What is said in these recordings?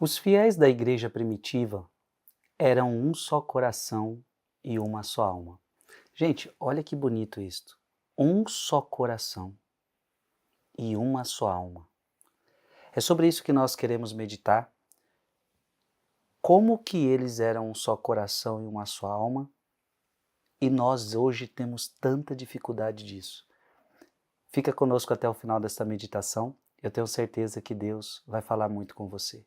Os fiéis da igreja primitiva eram um só coração e uma só alma. Gente, olha que bonito isto. Um só coração e uma só alma. É sobre isso que nós queremos meditar. Como que eles eram um só coração e uma só alma e nós hoje temos tanta dificuldade disso. Fica conosco até o final desta meditação. Eu tenho certeza que Deus vai falar muito com você.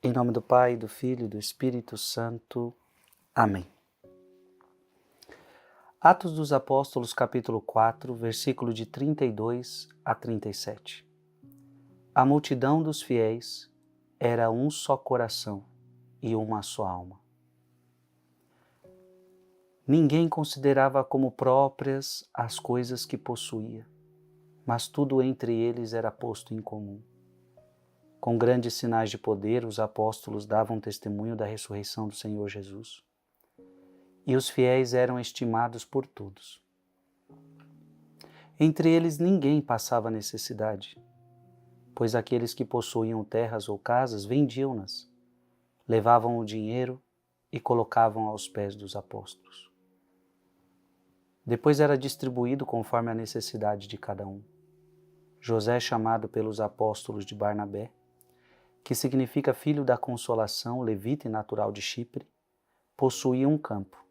Em nome do Pai, do Filho e do Espírito Santo. Amém. Atos dos Apóstolos, capítulo 4, versículo de 32 a 37. A multidão dos fiéis era um só coração e uma só alma. Ninguém considerava como próprias as coisas que possuía, mas tudo entre eles era posto em comum. Com grandes sinais de poder, os apóstolos davam testemunho da ressurreição do Senhor Jesus. E os fiéis eram estimados por todos. Entre eles ninguém passava necessidade, pois aqueles que possuíam terras ou casas vendiam-nas, levavam o dinheiro e colocavam aos pés dos apóstolos. Depois era distribuído conforme a necessidade de cada um. José, chamado pelos apóstolos de Barnabé, que significa filho da consolação, levita e natural de Chipre, possuía um campo.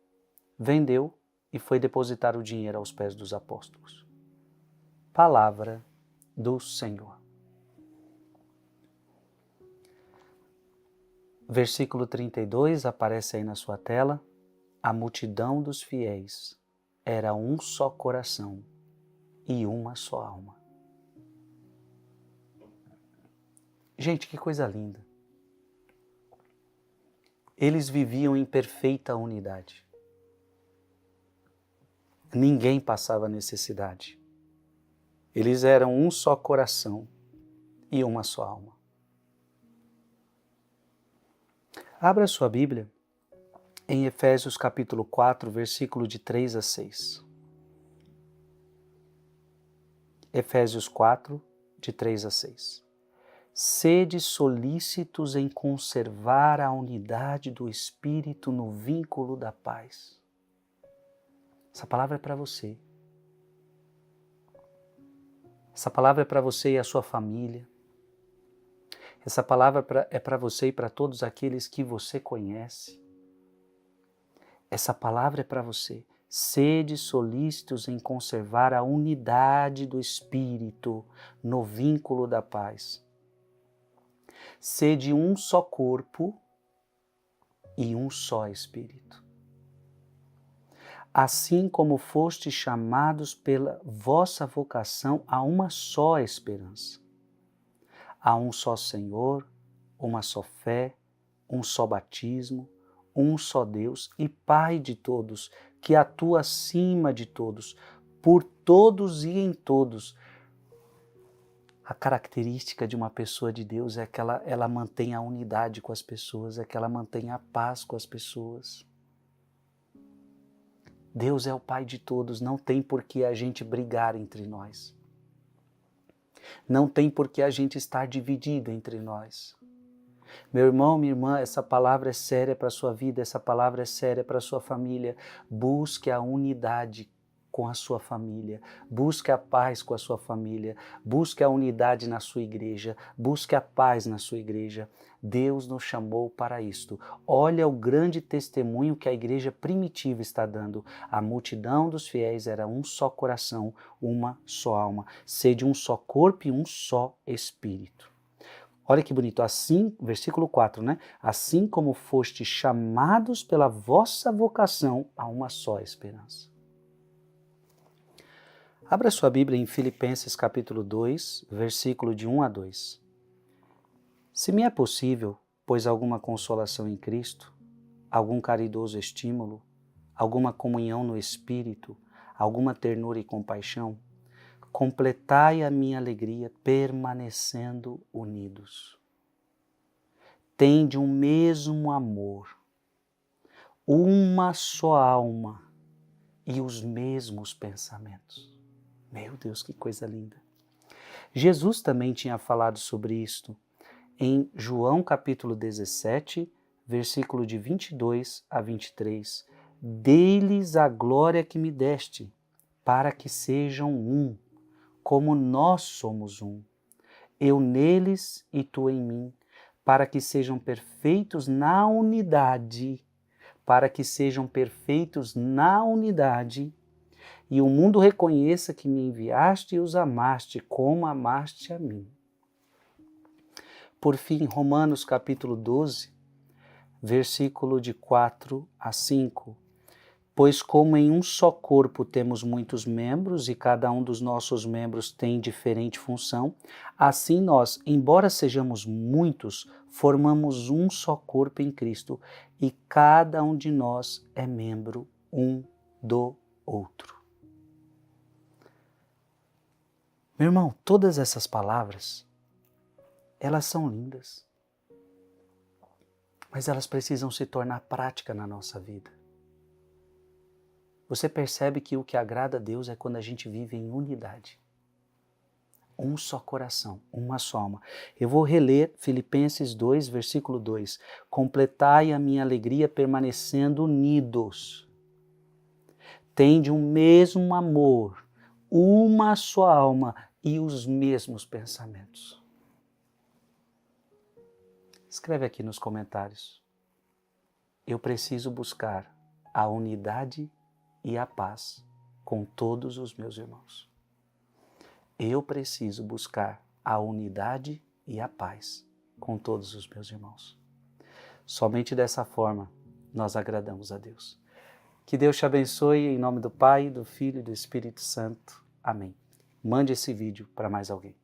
Vendeu e foi depositar o dinheiro aos pés dos apóstolos. Palavra do Senhor. Versículo 32 aparece aí na sua tela. A multidão dos fiéis era um só coração e uma só alma. Gente, que coisa linda. Eles viviam em perfeita unidade. Ninguém passava necessidade. Eles eram um só coração e uma só alma. Abra sua Bíblia em Efésios capítulo 4, versículo de 3 a 6. Efésios 4, de 3 a 6. Sede solícitos em conservar a unidade do Espírito no vínculo da paz. Essa palavra é para você. Essa palavra é para você e a sua família. Essa palavra é para você e para todos aqueles que você conhece. Essa palavra é para você. Sede solícitos em conservar a unidade do Espírito no vínculo da paz. Sede um só corpo e um só Espírito. Assim como fostes chamados pela vossa vocação a uma só esperança. Há um só Senhor, uma só fé, um só batismo, um só Deus e Pai de todos, que atua acima de todos, por todos e em todos. A característica de uma pessoa de Deus é que ela mantém a unidade com as pessoas, é que ela mantém a paz com as pessoas. Deus é o Pai de todos, não tem por que a gente brigar entre nós. Não tem por que a gente estar dividido entre nós. Meu irmão, minha irmã, essa palavra é séria para a sua vida, essa palavra é séria para a sua família. Busque a unidade com a sua família, busque a paz com a sua família, busque a unidade na sua igreja, busque a paz na sua igreja. Deus nos chamou para isto. Olha o grande testemunho que a igreja primitiva está dando. A multidão dos fiéis era um só coração, uma só alma, sede um só corpo e um só espírito. Olha que bonito, assim, versículo 4, né? Assim como foste chamados pela vossa vocação a uma só esperança. Abra sua Bíblia em Filipenses capítulo 2, versículo de 1 a 2. Se me é possível, pois alguma consolação em Cristo, algum caridoso estímulo, alguma comunhão no Espírito, alguma ternura e compaixão, completai a minha alegria permanecendo unidos. Tende um mesmo amor, uma só alma e os mesmos pensamentos. Meu Deus, que coisa linda! Jesus também tinha falado sobre isto. em João capítulo 17, versículo de 22 a 23. Dei-lhes a glória que me deste, para que sejam um, como nós somos um. Eu neles e tu em mim, para que sejam perfeitos na unidade, e o mundo reconheça que me enviaste e os amaste, como amaste a mim. Por fim, Romanos capítulo 12, versículo de 4 a 5. Pois como em um só corpo temos muitos membros e cada um dos nossos membros tem diferente função, assim nós, embora sejamos muitos, formamos um só corpo em Cristo e cada um de nós é membro um do outro. Meu irmão, todas essas palavras, elas são lindas, mas elas precisam se tornar prática na nossa vida. Você percebe que o que agrada a Deus é quando a gente vive em unidade. Um só coração, uma só alma. Eu vou reler Filipenses 2, versículo 2. Completai a minha alegria permanecendo unidos. Tende o mesmo amor, uma só alma e os mesmos pensamentos. Escreve aqui nos comentários. Eu preciso buscar a unidade e a paz com todos os meus irmãos. Eu preciso buscar a unidade e a paz com todos os meus irmãos. Somente dessa forma nós agradamos a Deus. Que Deus te abençoe em nome do Pai, do Filho e do Espírito Santo. Amém. Mande esse vídeo para mais alguém.